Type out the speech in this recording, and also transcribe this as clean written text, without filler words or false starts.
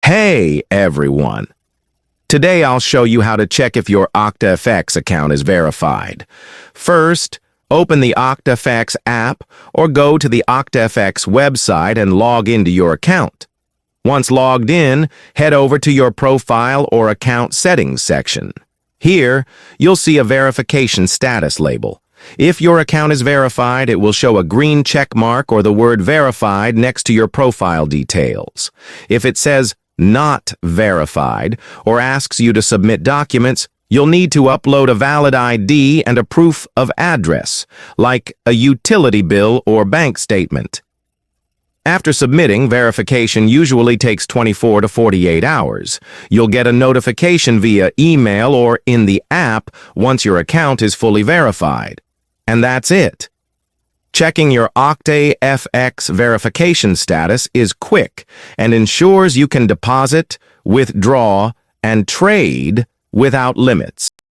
Hey everyone! Today I'll show you how to check if your OctaFX account is verified. First, open the OctaFX app or go to the OctaFX website and log into your account. Once logged in, head over to your profile or account settings section. Here, you'll see a verification status label. If your account is verified, it will show a green check mark or the word verified next to your profile details. If it says not verified or asks you to submit documents, you'll need to upload a valid ID and a proof of address, like a utility bill or bank statement. After submitting, verification usually takes 24 to 48 hours. You'll get a notification via email or in the app once your account is fully verified. And that's it. Checking your OctaFX verification status is quick and ensures you can deposit, withdraw, and trade without limits.